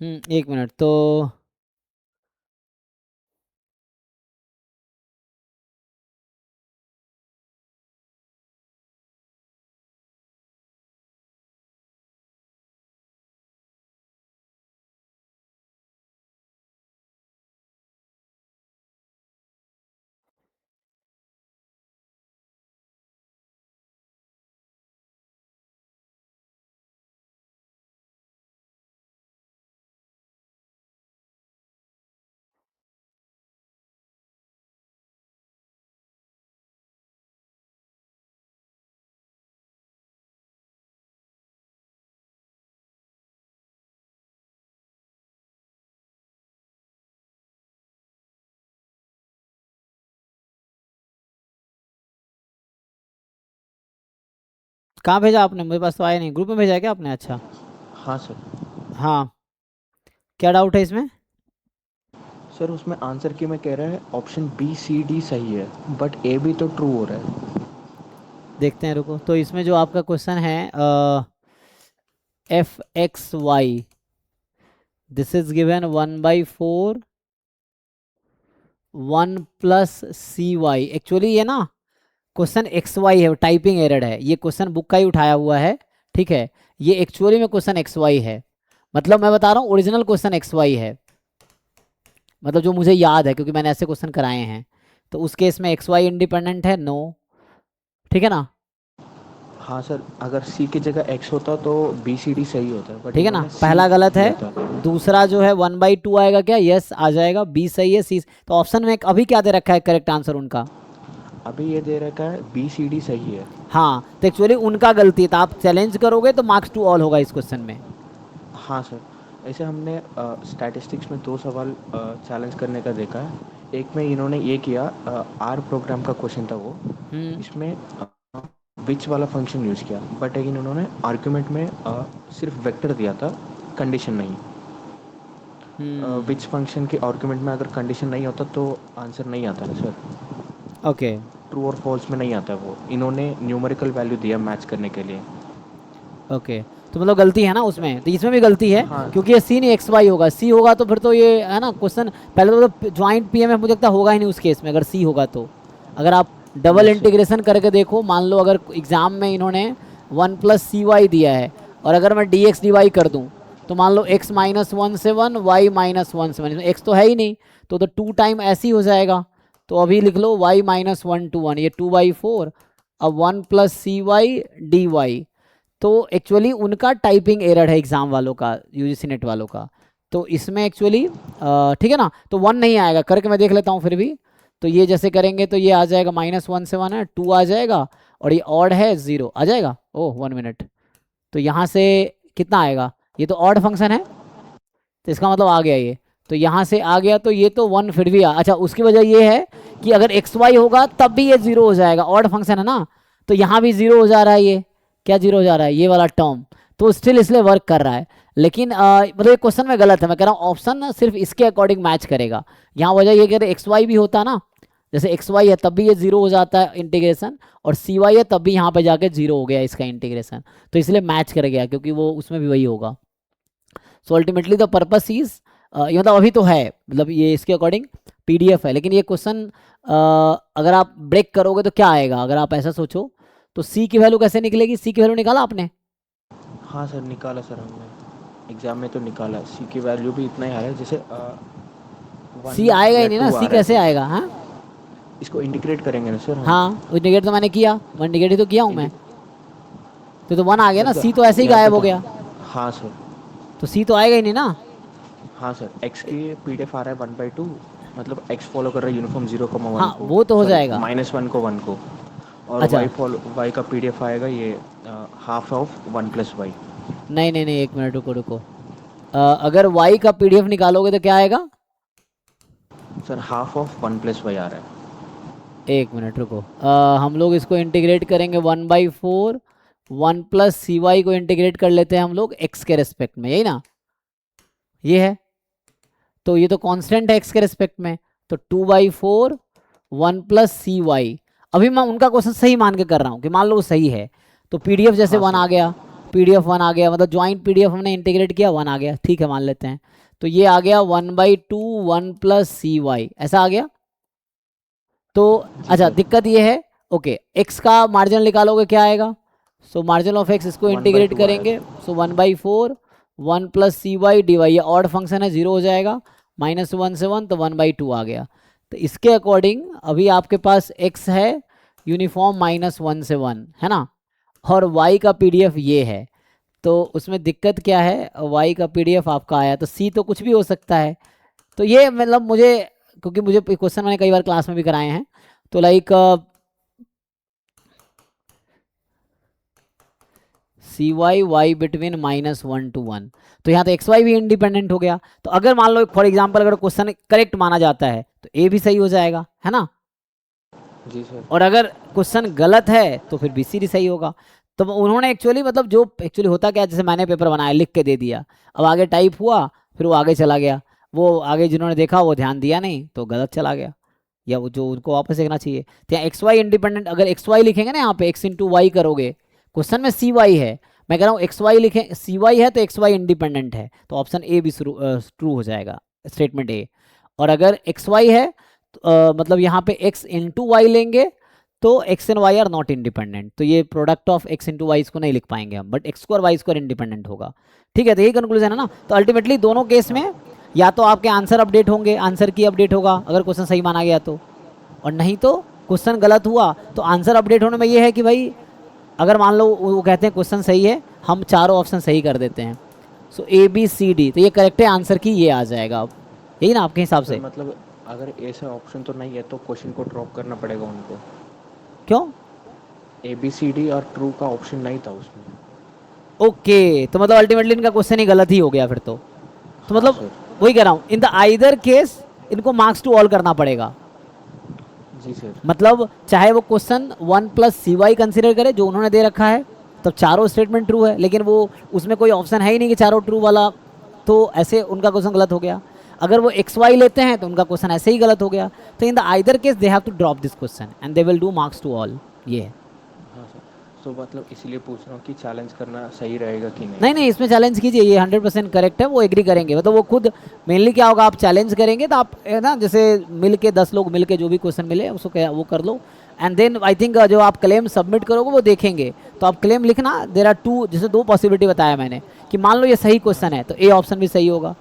एक मिनट तो कहाँ भेजा आपने? मेरे पास तो आया नहीं। ग्रुप में भेजा है क्या आपने? अच्छा। हाँ सर। हाँ, क्या डाउट है इसमें? सर उसमें आंसर की में कह रहा है ऑप्शन बी सी डी सही है, बट ए भी तो ट्रू हो रहा है। देखते हैं, रुको। तो इसमें जो आपका क्वेश्चन है f x y, this is given 1/4 1 + CY। Actually ये ना क्वेश्चन एक्स वाई है, टाइपिंग एरर है। ये क्वेश्चन बुक का ही उठाया हुआ है, ठीक है। ये एक्चुअली में क्वेश्चन एक्स वाई है। मतलब मैं बता रहा हूँ, ओरिजिनल क्वेश्चन एक्स वाई है। मतलब जो मुझे याद है, क्योंकि मैंने ऐसे क्वेश्चन कराए हैं। तो उस केस में एक्स वाई इंडिपेंडेंट है, नो। ठीक है ना? हाँ सर, अगर सी की जगह एक्स होता तो बी सी डी सही होता, बट ठीक है ना? इन्होंने सी पहला गलत है। दिया था। दूसरा जो है 1/2 आएगा क्या? यस आ जाएगा। बी सही है, सी। तो ऑप्शन में अभी क्या दे रखा है करेक्ट आंसर उनका? अभी ये दे रखा है बी सी डी सही है। हाँ, तो एक्चुअली उनका गलती है। तो आप चैलेंज करोगे तो मार्क्स टू ऑल होगा इस क्वेश्चन में। हाँ सर। ऐसे हमने स्टैटिस्टिक्स में दो सवाल चैलेंज करने का देखा है। एक में इन्होंने ये किया, आर प्रोग्राम का क्वेश्चन था वो। हम्म। इसमें विच वाला फंक्शन यूज़ किया, बट लेकिन उन्होंने आर्ग्यूमेंट में सिर्फ वेक्टर दिया था, कंडीशन नहीं। हम्म। विच फंक्शन के आर्ग्यूमेंट में अगर कंडीशन नहीं होता तो आंसर नहीं आता है सर। ओके। ट्रू और फॉल्स में नहीं आता है वो, इन्होंने न्यूमेरिकल वैल्यू दिया मैच करने के लिए। ओके, तो मतलब गलती है ना उसमें, तो इसमें भी गलती है। हाँ। क्योंकि ये सी नहीं एक्स वाई होगा। सी होगा तो फिर तो ये है ना क्वेश्चन, पहले तो ज्वाइंट पीएमएफ मुझे लगता है होगा ही नहीं उस केस में, अगर सी होगा तो। अगर आप डबल यस सर। इंटीग्रेशन करके देखो, मान लो अगर एग्जाम में इन्होंने 1 + CY दिया है, और अगर मैं dx dy कर दूं, तो मान लो x-1 y-1 एक्स तो है ही नहीं। तो 2 टाइम ऐसे ही हो जाएगा। तो अभी लिख लो y-1 ये 2/4। अब 1 + CY dy। तो एक्चुअली उनका टाइपिंग एरर है एग्जाम वालों का, यूजीसी नेट वालों का। तो इसमें एक्चुअली ठीक है ना, तो 1 नहीं आएगा। करके मैं देख लेता हूँ फिर भी। तो ये जैसे करेंगे तो ये आ जाएगा -1 से 1 है, 2 आ जाएगा। और ये ऑड है, 0 आ जाएगा। ओह 1 मिनट। तो यहाँ से कितना आएगा? ये तो ऑड फंक्शन है, तो इसका मतलब आ गया ये। तो यहाँ से आ गया, तो ये तो 1 फिर भी अच्छा, उसकी वजह ये है कि अगर एक्स वाई होगा तब भी ये 0 हो जाएगा, ऑड फंक्शन है ना। तो यहाँ भी 0 हो जा रहा है ये। क्या 0 हो जा रहा है? ये वाला टर्म। तो स्टिल इसलिए वर्क कर रहा है। लेकिन मतलब ये क्वेश्चन में गलत है। मैं कह रहा हूँ ऑप्शन ना सिर्फ इसके अकॉर्डिंग मैच करेगा। यहाँ वजह ये कि एक्स वाई भी होता ना, जैसे एक्स वाई है तब भी ये 0 हो जाता है इंटीग्रेशन, और सी वाई है तब भी यहाँ पे जाके 0 हो गया इसका इंटीग्रेशन। तो इसलिए मैच कर गया, क्योंकि वो उसमें भी वही होगा। So ultimately the purpose is, ये मतलब अभी तो है, मतलब ये इसके अकॉर्डिंग पीडीएफ है। लेकिन ये क्वेश्चन अगर आप ब्रेक करोगे तो क्या आएगा, अगर आप ऐसा सोचो। तो सी की वैल्यू कैसे निकलेगी? सी की वैल्यू निकाला आपने? हाँ सर, निकाला सर हमने, एग्ज़ाम में तो निकाला। सी की वैल्यू भी इतना ही आ रहा है, जैसे सी 1 आएगा या ही नहीं ना, 2 आ सी रहा है कैसे तो आएगा? हाँ, इसको इंटीग्रेट करेंगे ना सर हम। हाँ वो निगेट तो मैंने किया, मैं निगेटिव तो किया हूँ मैं। इंटी तो 1 आ गया सर ना, तो सी तो ऐसे ही यहाँ पे गायब हो तो, गया। हाँ सर। तो सी तो आएगा ही नहीं ना। हाँ सर, एक्स की पीडीएफ आ रहा है 1/2, मतलब एक्स फॉलो कर रहा है यूनिफॉर्म 0, 1 हाँ को। वो तो हो सॉरी, जाएगा। -1 को 1 को। और अच्छा, वाई का पीडीएफ आएगा ये हाफ ऑफ 1 + वाई। नहीं नहीं नहीं, 1 मिनट रुको रुको। अगर वाई का पीडीएफ निकालोगे तो क्या आएगा? सर हाफ ऑफ 1 + वाई आ रहा है। 1 मिनट रुको। हम लोग इसको इंटीग्रेट करेंगे 1/4। 1 + CY को इंटीग्रेट कर लेते हैं हम लोग एक्स के रेस्पेक्ट में, यही ना? ये है। तो ये तो कांस्टेंट है एक्स के रेस्पेक्ट में। तो 2/4 1 + CY। अभी मैं उनका क्वेश्चन सही मान के कर रहा हूँ कि मान लो वो सही है। तो पीडीएफ जैसे हाँ 1 सर। आ गया। PDF 1 आ गया, मतलब ज्वाइंट PDF हमने इंटीग्रेट किया 1 आ गया, ठीक है मान लेते हैं। तो ये आ गया 1/2 1 प्लस सी वाई, ऐसा आ गया। तो जी अच्छा सर। दिक्कत ये है, ओके एक्स का मार्जिन निकालोगे क्या आएगा, सो मार्जिन ऑफ एक्स इसको इंटीग्रेट 1/2 आया करेंगे, सर। सो 1/4 1 प्लस सी वाई डी वाई, ये ऑड फंक्शन है 0 हो जाएगा, -1 से 1 तो 1/2 आ गया। तो इसके अकॉर्डिंग अभी आपके पास x है यूनिफॉर्म -1 से 1 है ना, और y का PDF ये है। तो उसमें दिक्कत क्या है, y का PDF आपका आया तो c तो कुछ भी हो सकता है। तो ये मतलब मुझे, क्योंकि मुझे क्वेश्चन मैंने कई बार क्लास में भी कराए हैं, तो like c y y between -1 to 1, तो यहाँ तो एक्स वाई भी इंडिपेंडेंट हो गया। तो अगर मान लो फॉर एग्जांपल अगर क्वेश्चन करेक्ट माना जाता है तो ए भी सही हो जाएगा, है ना। जी सर। और अगर क्वेश्चन गलत है तो फिर BCD सही होगा। तो उन्होंने एक्चुअली मतलब जो एक्चुअली होता क्या है, जैसे मैंने पेपर बनाया लिख के दे दिया, अब आगे टाइप हुआ फिर वो आगे चला गया, वो आगे जिन्होंने देखा वो ध्यान दिया नहीं तो गलत चला गया, या वो जो उनको वापस देखना चाहिए। तो यहाँ एक्स वाई इंडिपेंडेंट, अगर एक्स वाई लिखेंगे ना यहाँ पे x इंटू वाई करोगे, क्वेश्चन में सी वाई है, मैं कह रहा हूँ एक्स वाई लिखें, सी वाई है तो एक्स वाई इंडिपेंडेंट है, तो ऑप्शन ए भी ट्रू हो जाएगा, स्टेटमेंट ए। और अगर एक्स वाई है तो, मतलब यहाँ पे x इंटू वाई लेंगे तो x and y are not independent, तो ये product of x into y इसको नहीं लिख पाएंगे हम, but x square y square independent होगा। ठीक है, तो यही कंक्लूजन है ना। तो अल्टीमेटली दोनों केस में या तो आपके आंसर अपडेट होंगे, आंसर की अपडेट होगा अगर क्वेश्चन सही माना गया तो, और नहीं तो क्वेश्चन गलत हुआ तो आंसर अपडेट होने में ये है कि भाई अगर मान लो वो कहते हैं क्वेश्चन सही है, हम चारों ऑप्शन सही कर देते हैं, सो ABCD, तो ये करेक्ट है आंसर की, ये आ जाएगा अब, यही ना आपके हिसाब सर से। मतलब अगर ऐसा ऑप्शन तो नहीं है तो क्वेश्चन को ड्रॉप करना पड़ेगा उनको। क्यों? ABCD और ट्रू का ऑप्शन नहीं था उसमें। ओके, तो मतलब अल्टीमेटली इनका क्वेश्चन ही गलत ही हो गया फिर तो हाँ मतलब सर। वही कह रहा हूँ, इन द आइदर केस इनको मार्क्स टू ऑल करना पड़ेगा। जी सर। मतलब चाहे वो क्वेश्चन 1 प्लस सी वाई कंसिडर करे जो उन्होंने दे रखा है, तब चारों स्टेटमेंट ट्रू है, लेकिन वो उसमें कोई ऑप्शन है ही नहीं कि चारों ट्रू वाला, तो ऐसे उनका क्वेश्चन गलत हो गया। अगर वो एक्स वाई लेते हैं तो उनका क्वेश्चन ऐसे ही गलत हो गया। तो in the either case they have to drop this question and they will do marks to all, ये है। हाँ सर। तो मतलब इसीलिए पूछ रहा हूँ कि चैलेंज करना सही रहेगा कि नहीं। नहीं नहीं, इसमें चैलेंज कीजिए, ये 100% करेक्ट है, वो एग्री करेंगे। मतलब वो खुद मेनली क्या होगा, आप चैलेंज करेंगे तो आप है ना, जैसे मिल के 10 लोग मिल के जो भी क्वेश्चन मिले उसको वो कर लो, एंड देन आई थिंक जो आप क्लेम सबमिट करोगे वो देखेंगे। तो आप क्लेम लिखना, देर आर टू, जैसे 2 पॉसिबिलिटी बताया मैंने कि मान लो ये सही क्वेश्चन है तो ए ऑप्शन भी सही होगा।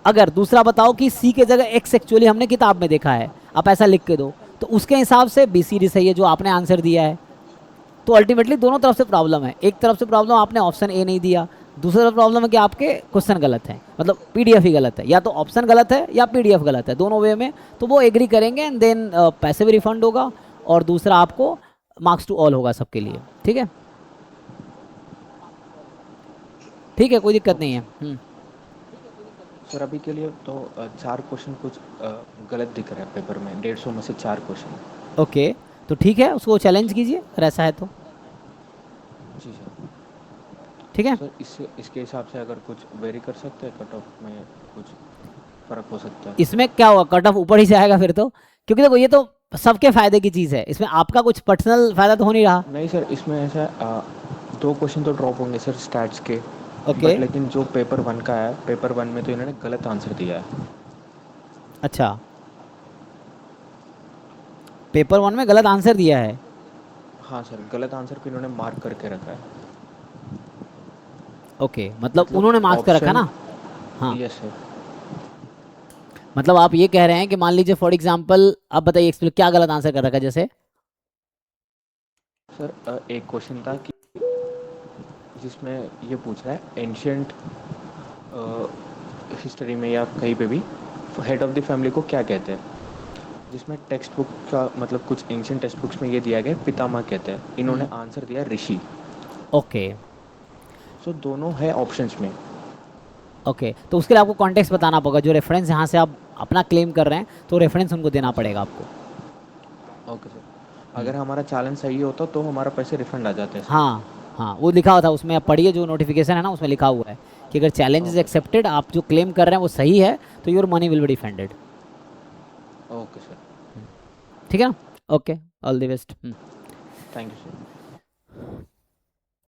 अगर दूसरा बताओ कि सी के जगह एक्स एक्चुअली हमने किताब में देखा है, आप ऐसा लिख के दो, तो उसके हिसाब से BCD सही है जो आपने आंसर दिया है। तो अल्टीमेटली दोनों तरफ से प्रॉब्लम है, एक तरफ से प्रॉब्लम आपने ऑप्शन ए नहीं दिया, दूसरी तरफ प्रॉब्लम है कि आपके क्वेश्चन गलत है, मतलब PDF ही गलत है, या तो ऑप्शन गलत है या PDF गलत है, दोनों वे में। तो वो एग्री करेंगे एंड देन पैसे भी रिफंड होगा, और दूसरा आपको मार्क्स टू ऑल होगा सबके लिए। ठीक है, ठीक है, कोई दिक्कत नहीं है। सर अभी के लिए तो 4 क्वेश्चन कुछ गलत दिख रहा है पेपर में, 150 में से 4 क्वेश्चन। ओके, तो ठीक है, उसको चैलेंज कीजिए अगर ऐसा है तो। जी सर। ठीक है, सर इसके हिसाब से अगर कुछ वेरी कर सकते हैं, कट ऑफ में कुछ फ़र्क हो सकता है। इसमें क्या हुआ, कट ऑफ ऊपर ही से आएगा फिर तो, क्योंकि देखो ये तो सबके फायदे की चीज़ है, इसमें आपका कुछ पर्सनल फायदा तो हो नहीं रहा। नहीं सर, इसमें ऐसा 2 क्वेश्चन तो ड्रॉप होंगे सर स्टैट्स के। ओके, बट लेकिन जो पेपर 1 का है, पेपर 1 में तो इन्होंने गलत आंसर दिया है। अच्छा, पेपर 1 में गलत आंसर दिया है। हाँ सर, गलत आंसर को इन्होंने मार्क करके रखा है। ओके, मतलब उन्होंने मार्क्स कर रखा ना। हाँ, यस सर। मतलब आप ये कह रहे हैं कि मान लीजिए फॉर एग्जांपल, आप बताइए एक्सप्लेन क्या गलत आंसर कर रखा है। जैसे सर एक क्वेश्चन था कि जिसमें ये पूछ रहा है एंशियंट हिस्ट्री में या कहीं पे भी हेड ऑफ द फैमिली को क्या कहते हैं, जिसमें टेक्स्ट बुक का मतलब कुछ एंशियंट टेक्स्ट बुक्स में ये दिया गया पितामह कहते हैं, इन्होंने आंसर दिया ऋषि। ओके, सो दोनों है ऑप्शंस में। ओके, तो उसके लिए आपको कॉन्टेक्स्ट बताना पड़ेगा, जो रेफरेंस यहाँ से आप अपना क्लेम कर रहे हैं तो रेफरेंस उनको देना पड़ेगा आपको। Okay sir. अगर हमारा चैलेंज सही होता तो हमारा पैसे रिफंड आ जाते हैं सर। हाँ हाँ, वो लिखा हुआ था उसमें, आप पढ़िए जो नोटिफिकेशन है ना, उसमें लिखा हुआ है कि अगर चैलेंज इज एक्सेप्टेड, आप जो क्लेम कर रहे हैं वो सही है, तो your money will be refunded. Okay sir. ठीक है ना, okay, all the best. Thank you sir.